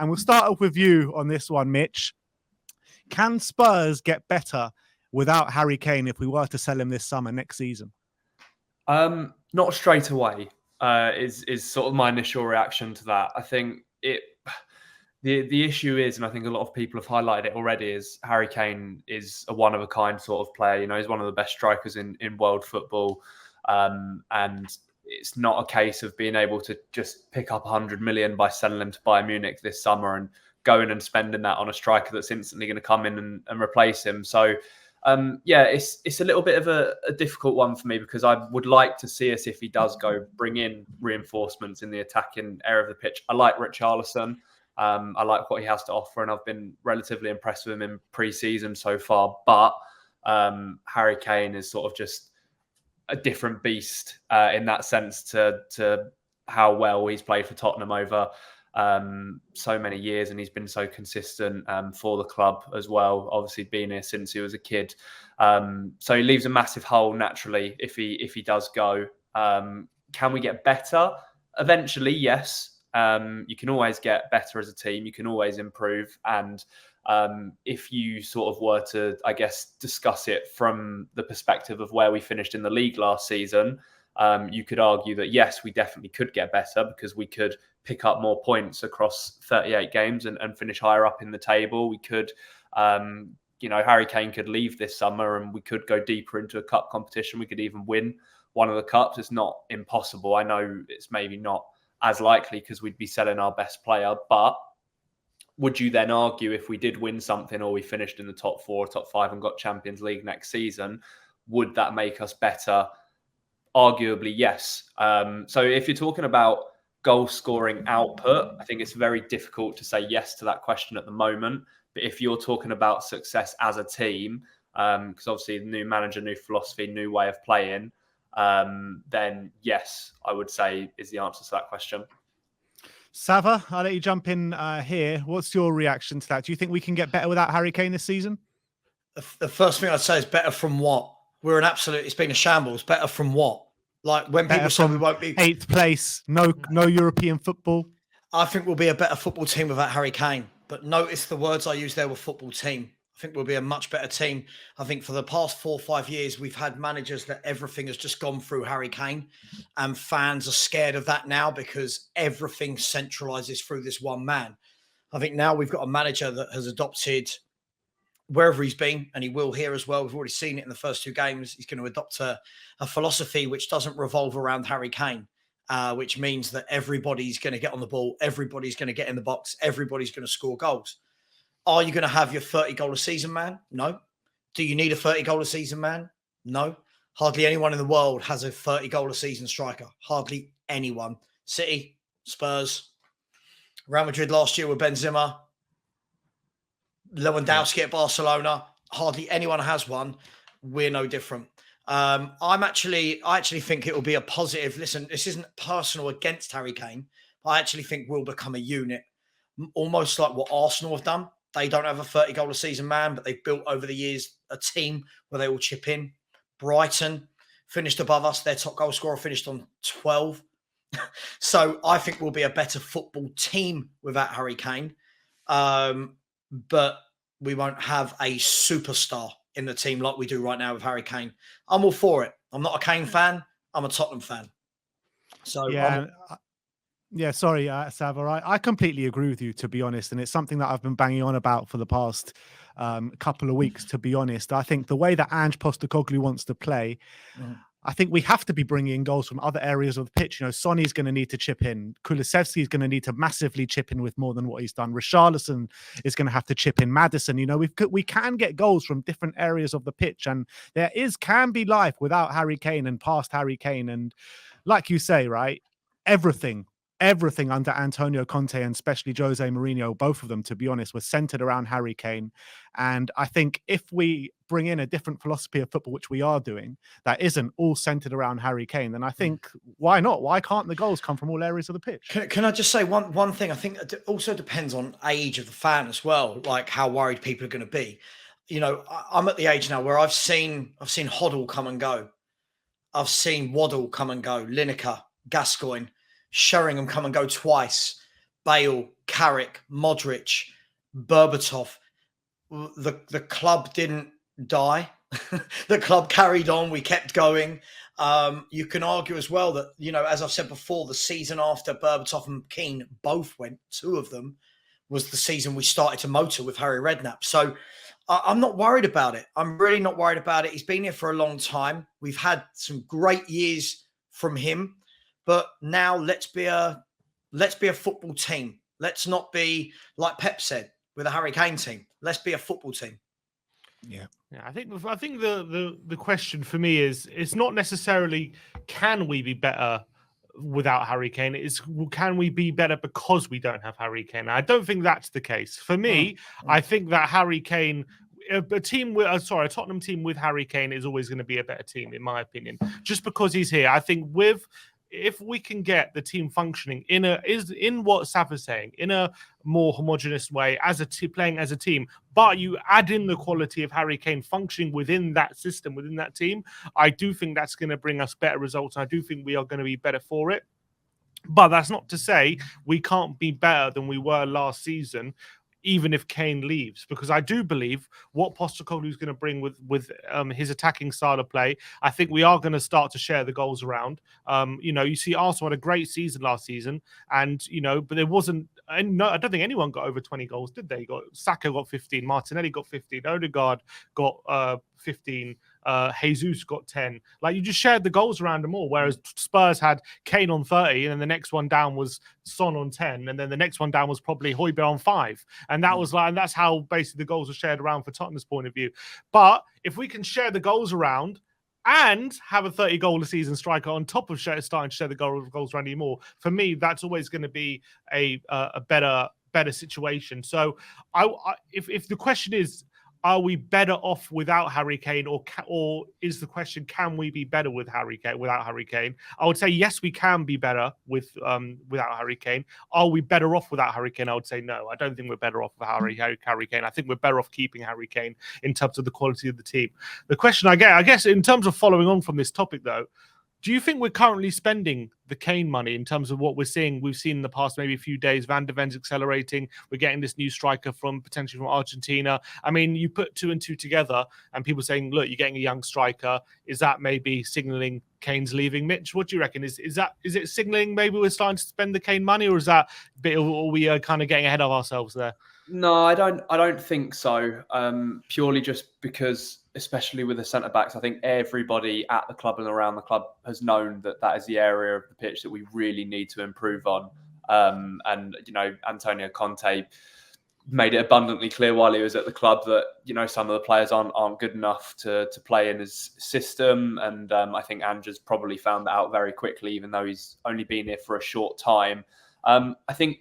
And we'll start off with you on this one, Mitch. Can Spurs get better without Harry Kane if we were to sell him this summer, next season? Not straight away is sort of my initial reaction to that. I think the issue is, and I think a lot of people have highlighted it already, is Harry Kane is a one-of-a-kind sort of player. You know, he's one of the best strikers in world football. And it's not a case of being able to just pick up 100 million by selling him to Bayern Munich this summer and going and spending that on a striker that's instantly going to come in and replace him. So, it's a little bit of a difficult one for me, because I would like to see us, if he does go, bring in reinforcements in the attacking area of the pitch. I like Richarlison. I like what he has to offer, and I've been relatively impressed with him in pre-season so far. But Harry Kane is sort of just a different beast in that sense to how well he's played for Tottenham over so many years, and he's been so consistent for the club as well. Obviously, been here since he was a kid, so he leaves a massive hole naturally if he does go. Can we get better? Eventually, yes. You can always get better as a team. You can always improve. And if you sort of were to, I guess, discuss it from the perspective of where we finished in the league last season, you could argue that, yes, we definitely could get better, because we could pick up more points across 38 games and finish higher up in the table. We could, Harry Kane could leave this summer and we could go deeper into a cup competition. We could even win one of the cups. It's not impossible. I know it's maybe not as likely because we'd be selling our best player, but would you then argue, if we did win something or we finished in the top 4, top 5 and got Champions League next season, would that make us better? Arguably, yes. So if you're talking about goal scoring output, I think it's very difficult to say yes to that question at the moment. But if you're talking about success as a team, because obviously new manager, new philosophy, new way of playing, then yes, I would say is the answer to that question. Sava, I'll let you jump in here. What's your reaction to that? Do you think we can get better without Harry Kane this season? The first thing I'd say is better from what? It's been a shambles. Better from what? Like when people say we won't be 8th place, no European football. I think we'll be a better football team without Harry Kane. But notice the words I used there were football team. I think we'll be a much better team. I think for the past 4 or 5 years, we've had managers that everything has just gone through Harry Kane. And fans are scared of that now because everything centralizes through this one man. I think now we've got a manager that has adopted, wherever he's been, and he will here as well. We've already seen it in the first 2 games. He's going to adopt a philosophy which doesn't revolve around Harry Kane, which means that everybody's going to get on the ball. Everybody's going to get in the box. Everybody's going to score goals. Are you going to have your 30-goal-a-season man? No. Do you need a 30-goal-a-season man? No. Hardly anyone in the world has a 30-goal-a-season striker. Hardly anyone. City, Spurs, Real Madrid last year with Benzema, Lewandowski at Barcelona. Hardly anyone has one. We're no different. I actually think it will be a positive. Listen, this isn't personal against Harry Kane. I actually think we'll become a unit, almost like what Arsenal have done. They don't have a 30-goal-a-season man, but they've built over the years a team where they all chip in. Brighton finished above us. Their top goal scorer finished on 12. So I think we'll be a better football team without Harry Kane. But we won't have a superstar in the team like we do right now with Harry Kane. I'm all for it. I'm not a Kane fan. I'm a Tottenham fan. So sorry, Sava. I completely agree with you, to be honest. And it's something that I've been banging on about for the past couple of weeks, to be honest. I think the way that Ange Postecoglou wants to play, I think we have to be bringing in goals from other areas of the pitch. You know, Sonny's going to need to chip in. Kulusevski is going to need to massively chip in with more than what he's done. Richarlison is going to have to chip in. Maddison, you know, we can get goals from different areas of the pitch, and can be life without Harry Kane and past Harry Kane. And like you say, right, everything under Antonio Conte and especially Jose Mourinho, both of them, to be honest, was centered around Harry Kane. And I think if we bring in a different philosophy of football, which we are doing, that isn't all centered around Harry Kane, then I think, why not? Why can't the goals come from all areas of the pitch? Can I just say one thing? I think it also depends on age of the fan as well, like how worried people are going to be. You know, I'm at the age now where I've seen Hoddle come and go. I've seen Waddle come and go, Lineker, Gascoigne, Sheringham come and go twice. Bale, Carrick, Modric, Berbatov. The club didn't die. The club carried on. We kept going. You can argue as well that, as I've said before, the season after Berbatov and Keane both went, two of them, was the season we started to motor with Harry Redknapp. So I'm not worried about it. I'm really not worried about it. He's been here for a long time. We've had some great years from him, but now let's be a football team. Let's not be, like Pep said, with a Harry Kane team. Let's be a football team. Yeah. Yeah, I think the question for me is, it's not necessarily can we be better without Harry Kane. It's can we be better because we don't have Harry Kane? I don't think that's the case. For me, I think that Harry Kane, a Tottenham team with Harry Kane is always going to be a better team, in my opinion, just because he's here. I think if we can get the team functioning in what Saf is saying, in a more homogenous way, playing as a team, but you add in the quality of Harry Kane functioning within that system, within that team, I do think that's going to bring us better results. I do think we are going to be better for it. But that's not to say we can't be better than we were last season, even if Kane leaves, because I do believe what Postecoglou is going to bring with his attacking style of play. I think we are going to start to share the goals around. You see Arsenal had a great season last season, and but there wasn't. I don't think anyone got over 20 goals, did they? Saka got 15, Martinelli got 15, Odegaard got 15. Jesus got 10. Like, you just shared the goals around them all, whereas Spurs had Kane on 30, and then the next one down was Son on 10, and then the next one down was probably Højbjerg on 5, and that's how basically the goals were shared around for Tottenham's point of view. But if we can share the goals around and have a 30-goal a season striker on top of starting to share the goals around anymore, for me, that's always going to be a better situation. So if the question is, are we better off without Harry Kane, or is the question, can we be better without Harry Kane? I would say yes, we can be better without Harry Kane. Are we better off without Harry Kane? I would say no. I don't think we're better off with Harry Kane. I think we're better off keeping Harry Kane in terms of the quality of the team. The question I guess, in terms of following on from this topic, though, do you think we're currently spending the Kane money in terms of what we've seen in the past maybe a few days? Van de Ven's accelerating. We're getting this new striker potentially from Argentina. I mean, you put 2 and 2 together and people saying, look, you're getting a young striker. Is that maybe signaling Kane's leaving? Mitch, what do you reckon? Is it signaling maybe we're starting to spend the Kane money, or is that we are kind of getting ahead of ourselves there? No, I don't think so. Purely just because, especially with the centre backs, I think everybody at the club and around the club has known that is the area of the pitch that we really need to improve on. And Antonio Conte made it abundantly clear while he was at the club that some of the players aren't good enough to play in his system. And I think Ange's probably found that out very quickly, even though he's only been here for a short time. I think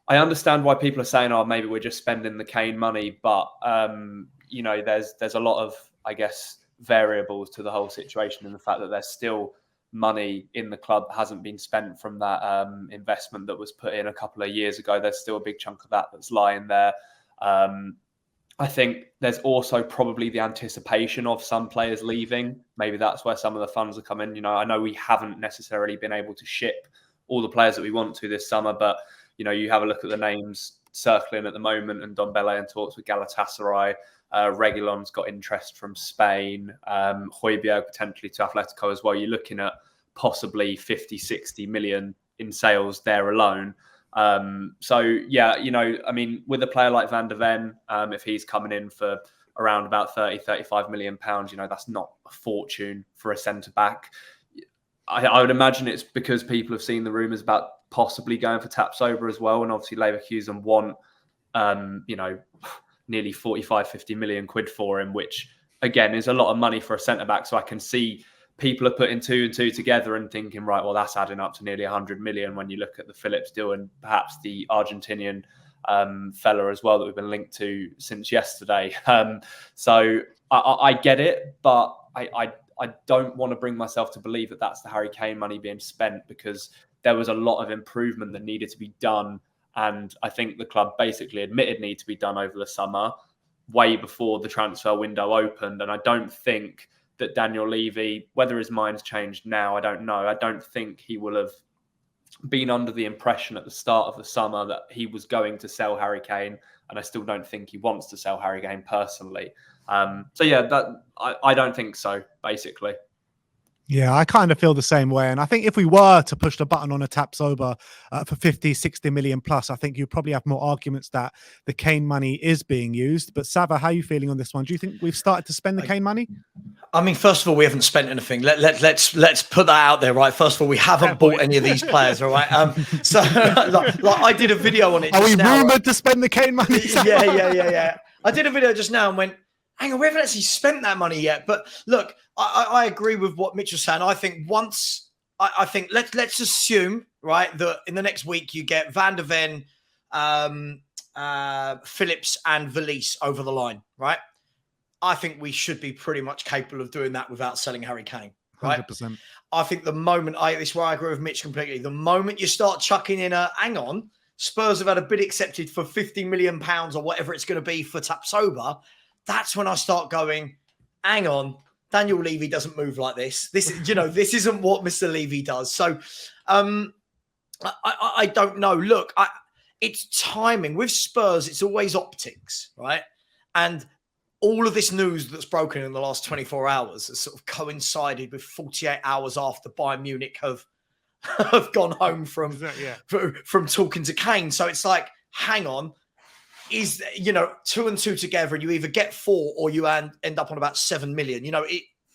I understand why people are saying, "Oh, maybe we're just spending the Kane money," but there's a lot of, I guess, variables to the whole situation, and the fact that there's still money in the club that hasn't been spent from that investment that was put in a couple of years ago. There's still a big chunk of that that's lying there. I think there's also probably the anticipation of some players leaving. Maybe that's where some of the funds are coming. I know we haven't necessarily been able to ship all the players that we want to this summer, but you have a look at the names circling at the moment, and Ndombele in talks with Galatasaray. Reguilon's got interest from Spain. Højbjerg potentially to Atletico as well. You're looking at possibly 50, 60 million in sales there alone. So, yeah, with a player like Van de Ven, if he's coming in for around about 30, 35 million pounds, that's not a fortune for a centre-back. I would imagine it's because people have seen the rumours about possibly going for Tapsoba as well. And obviously Leverkusen want, nearly 45, 50 million quid for him, which again is a lot of money for a centre-back. So I can see people are putting 2 and 2 together and thinking, right, well, that's adding up to nearly 100 million when you look at the Phillips deal and perhaps the Argentinian fella as well that we've been linked to since yesterday. So I get it, but I don't want to bring myself to believe that that's the Harry Kane money being spent, because there was a lot of improvement that needed to be done. And I think the club basically admitted need to be done over the summer, way before the transfer window opened. And I don't think that Daniel Levy, whether his mind's changed now, I don't know. I don't think he will have been under the impression at the start of the summer that he was going to sell Harry Kane, and I still don't think he wants to sell Harry Kane personally. So yeah, I don't think so, basically. Yeah, I kind of feel the same way. And I think if we were to push the button on a tap sober for 50, 60 million plus, I think you'd probably have more arguments that the Kane money is being used. But Sava, how are you feeling on this one? Do you think we've started to spend the Kane money? I mean, first of all, we haven't spent anything. Let's put that out there, right? First of all, we haven't bought any of these players, all right? So like I did a video on it. Are we now. rumored to spend the Kane money? Yeah. I did a video just now and went, hang on, we haven't actually spent that money yet. But look, I agree with what Mitch was saying. I think let's assume, right, that in the next week you get Van der Ven, Phillips and Valise over the line, right? I think we should be pretty much capable of doing that without selling Harry Kane, right? 100%. I think the moment, this is where I agree with Mitch completely, the moment you start chucking in hang on, Spurs have had a bid accepted for £50 million or whatever it's going to be for Tapsoba, that's when I start going, hang on, Daniel Levy doesn't move like this. This isn't what Mr. Levy does. So I don't know. Look, it's timing. With Spurs, it's always optics, right? And all of this news that's broken in the last 24 hours has sort of coincided with 48 hours after Bayern Munich have gone home from talking to Kane. So it's like, hang on, is 2 and 2 together, and you either get 4 or you end up on about 7 million.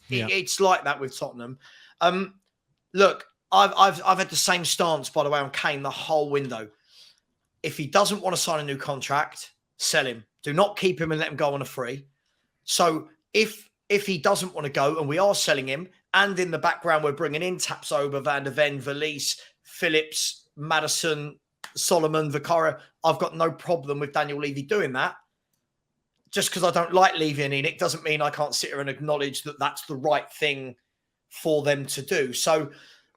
It's like that with Tottenham. Look, I've had the same stance, by the way, on Kane the whole window. If he doesn't want to sign a new contract, sell him. Do not keep him and let him go on a free. So if he doesn't want to go and we are selling him, and in the background we're bringing in Tapsoba, Van der Ven, Valise, Phillips, Maddison, Solomon, Vicario, I've got no problem with Daniel Levy doing that. Just because I don't like Levy and Enoch doesn't mean I can't sit here and acknowledge that that's the right thing for them to do. So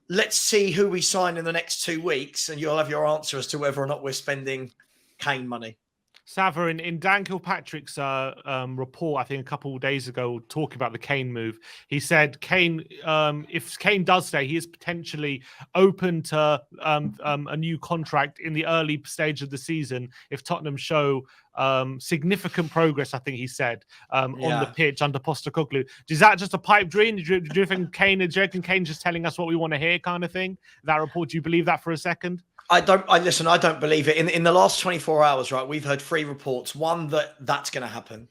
let's see who we sign in the next 2 weeks, and you'll have your answer as to whether or not we're spending Kane money. Sava, in Dan Kilpatrick's report, I think a couple of days ago, talking about the Kane move, he said Kane, if Kane does stay, he is potentially open to a new contract in the early stage of the season if Tottenham show significant progress, I think he said, on the pitch under Postecoglou. Is that just a pipe dream? Do you think Kane's just telling us what we want to hear kind of thing? That report, do you believe that for a second? I don't believe it. In the last 24 hours, right, we've heard 3 reports. 1, that's going to happen.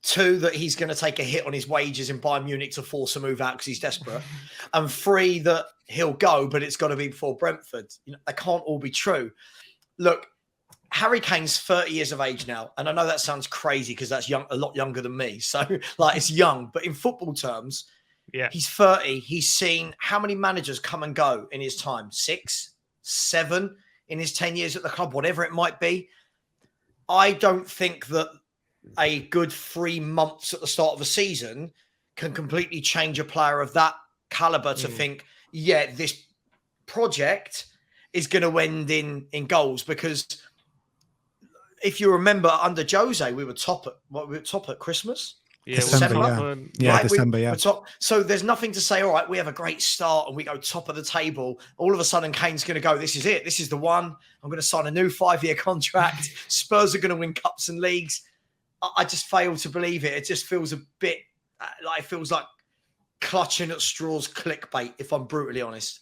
2, that he's going to take a hit on his wages in Bayern Munich to force a move out because he's desperate. And 3, that he'll go, but it's got to be before Brentford. They can't all be true. Look, Harry Kane's 30 years of age now. And I know that sounds crazy because that's a lot younger than me. So, it's young. But in football terms, he's 30. He's seen how many managers come and go in his time? 6, 7 in his 10 years at the club, whatever it might be. I don't think that a good 3 months at the start of a season can completely change a player of that caliber to think, this project is going to end in goals. Because if you remember, under Jose, we were top at Christmas. Yeah, December, December. So there's nothing to say, all right, we have a great start and we go top of the table. All of a sudden, Kane's going to go, this is it. This is the one. I'm going to sign a new 5-year contract. Spurs are going to win cups and leagues. I just fail to believe it. It just feels a bit like clutching at straws clickbait, if I'm brutally honest.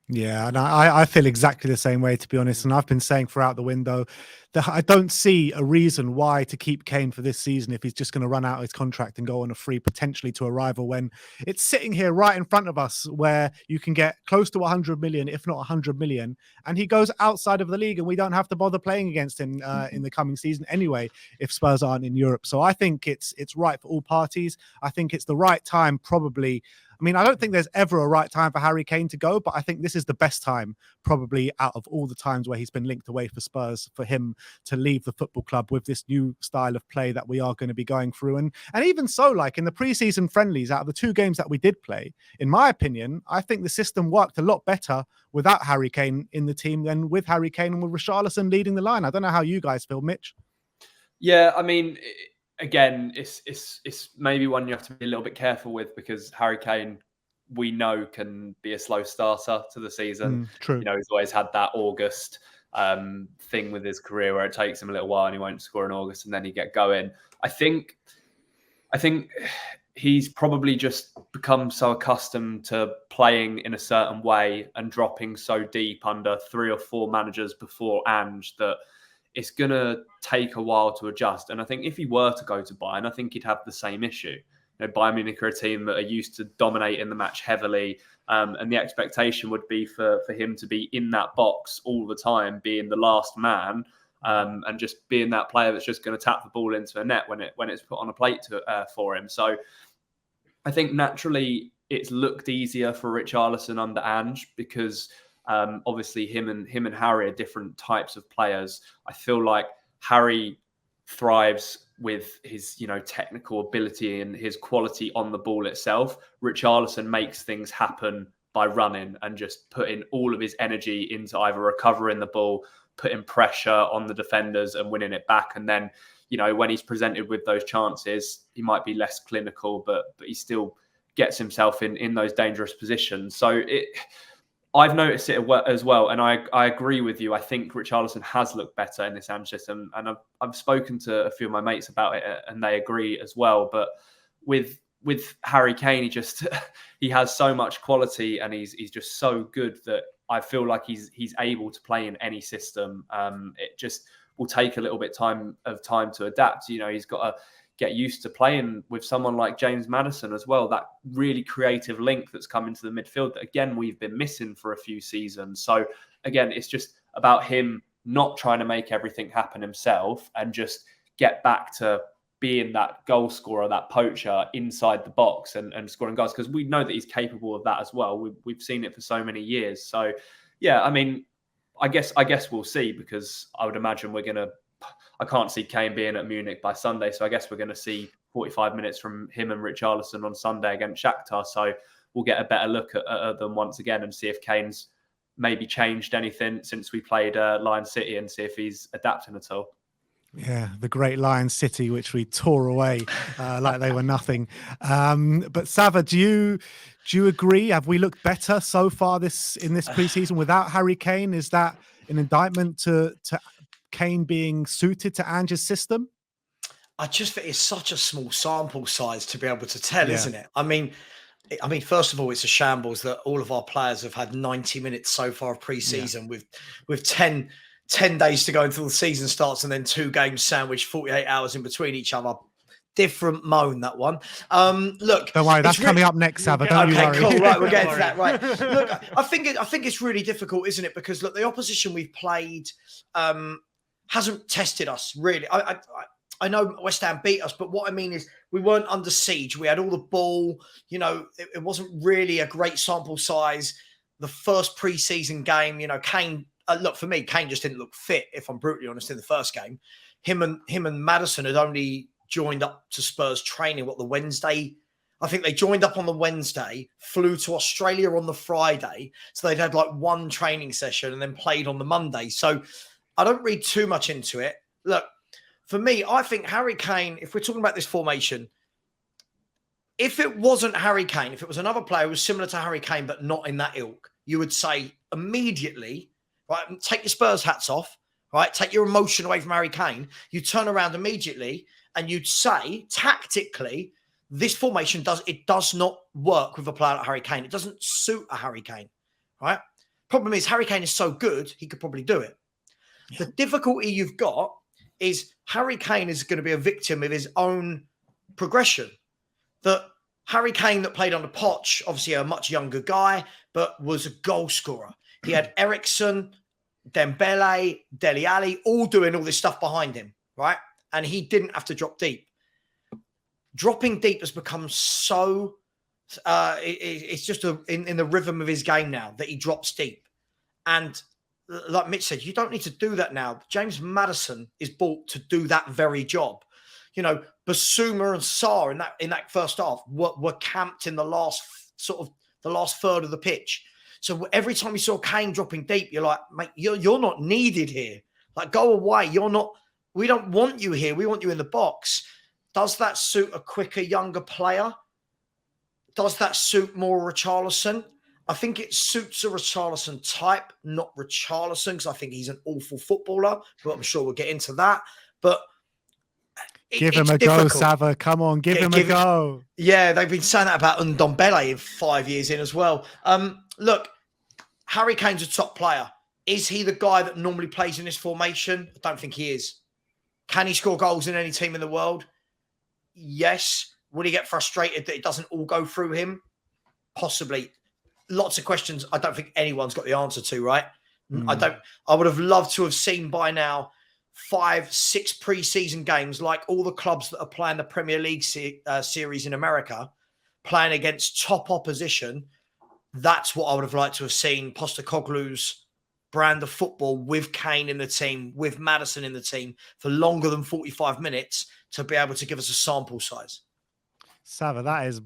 Yeah, and I feel exactly the same way, to be honest. And I've been saying throughout the window that I don't see a reason why to keep Kane for this season if he's just going to run out his contract and go on a free potentially to a rival, when it's sitting here right in front of us where you can get close to 100 million, if not 100 million, and he goes outside of the league and we don't have to bother playing against him in the coming season anyway if Spurs aren't in Europe. So I think it's right for all parties. I think it's the right time, probably. I mean, I don't think there's ever a right time for Harry Kane to go, but I think this is the best time, probably out of all the times where he's been linked away for Spurs, for him to leave the football club with this new style of play that we are going to be going through. And even so, like in the preseason friendlies, out of the 2 games that we did play, in my opinion, I think the system worked a lot better without Harry Kane in the team than with Harry Kane and with Richarlison leading the line. I don't know how you guys feel, Mitch. Yeah, I mean, again, it's maybe one you have to be a little bit careful with, because Harry Kane we know can be a slow starter to the season. True. You know, he's always had that August thing with his career where it takes him a little while and he won't score in August and then he get going. I think he's probably just become so accustomed to playing in a certain way and dropping so deep under 3 or 4 managers before Ange that it's going to take a while to adjust. And I think if he were to go to Bayern, I think he'd have the same issue. You know, Bayern Munich are a team that are used to dominating the match heavily. And the expectation would be for him to be in that box all the time, being the last man, and just being that player that's just going to tap the ball into a net when it's put on a plate for him. So I think naturally it's looked easier for Richarlison under Ange because obviously him and Harry are different types of players. I feel like Harry thrives with his, you know, technical ability and his quality on the ball itself. Richarlison makes things happen by running and just putting all of his energy into either recovering the ball, putting pressure on the defenders and winning it back. And then, you know, when he's presented with those chances, he might be less clinical, but he still gets himself in those dangerous positions. So I've noticed it as well, and I agree with you. I think Richarlison has looked better in this Ange system, and I've spoken to a few of my mates about it, and they agree as well. But with Harry Kane, he has so much quality, and he's just so good that I feel like he's able to play in any system. It just will take a little bit of time to adapt. You know, he's got to get used to playing with someone like James Maddison as well, that really creative link that's come into the midfield that, again, we've been missing for a few seasons. So, again, it's just about him not trying to make everything happen himself and just get back to being that goal scorer, that poacher inside the box and scoring goals, because we know that he's capable of that as well. We've seen it for so many years. So, yeah, I mean, I guess we'll see, because I would imagine I can't see Kane being at Munich by Sunday, so I guess we're going to see 45 minutes from him and Richarlison on Sunday against Shakhtar. So we'll get a better look at them once again and see if Kane's maybe changed anything since we played Lion City and see if he's adapting at all. Yeah, the great Lion City, which we tore away like they were nothing. But Sava, do you agree? Have we looked better so far in this preseason without Harry Kane? Is that an indictment to Kane being suited to Ange's system? I just think it's such a small sample size to be able to tell, isn't it? I mean, first of all, it's a shambles that all of our players have had 90 minutes so far of pre-season with 10 days to go until the season starts, and then 2 games sandwiched 48 hours in between each other. Different moan, that one. Look, don't worry, that's coming up next, Sava. Don't you worry. Cool. Right, we'll get to that. Right. Look, I think it's really difficult, isn't it? Because look, the opposition we've played hasn't tested us really. I know West Ham beat us, but what I mean is we weren't under siege. We had all the ball. You know, it wasn't really a great sample size. The first pre-season game, you know, Kane. Look, for me, Kane just didn't look fit, if I'm brutally honest, in the first game. Him and Maddison had only joined up to Spurs training, the Wednesday? I think they joined up on the Wednesday, flew to Australia on the Friday. So they'd had like 1 training session and then played on the Monday. So I don't read too much into it. Look, for me, I think Harry Kane, if we're talking about this formation, if it wasn't Harry Kane, if it was another player who was similar to Harry Kane but not in that ilk, you would say immediately, right, take your Spurs hats off, right, take your emotion away from Harry Kane. You turn around immediately and you'd say, tactically, this formation does not work with a player like Harry Kane. It doesn't suit a Harry Kane, right? Problem is, Harry Kane is so good, he could probably do it. Yeah. The difficulty you've got is Harry Kane is going to be a victim of his own progression. That Harry Kane that played under Poch, obviously a much younger guy, but was a goal scorer. He had Eriksen, Dembele, Dele Alli, all doing all this stuff behind him, right? And he didn't have to drop deep. Dropping deep has become so, it's just in the rhythm of his game now that he drops deep. And like Mitch said, you don't need to do that now. James Maddison is bought to do that very job. You know, Basuma and Sarr in that first half were camped in the last third of the pitch. So every time you saw Kane dropping deep, you're like, mate, you're not needed here. Like, go away. We don't want you here. We want you in the box. Does that suit a quicker, younger player? does that suit more Richarlison? I think it suits a Richarlison type, not Richarlison, because I think he's an awful footballer, but I'm sure we'll get into that. But Give him it's a difficult. go, Sava. Come on, give him a go. Yeah, they've been saying that about Ndombele in 5 years in as well. Look, Harry Kane's a top player. Is he the guy that normally plays in this formation? I don't think he is. Can he score goals in any team in the world? Yes. Would he get frustrated that it doesn't all go through him? Possibly. Lots of questions I don't think anyone's got the answer to, right? I would have loved to have seen by now 5-6 pre-season games like all the clubs that are playing the Premier League series in America, playing against top opposition. That's what I would have liked to have seen Postecoglou's brand of football with Kane in the team, with Maddison in the team for longer than 45 minutes to be able to give us a sample size. Sava, that is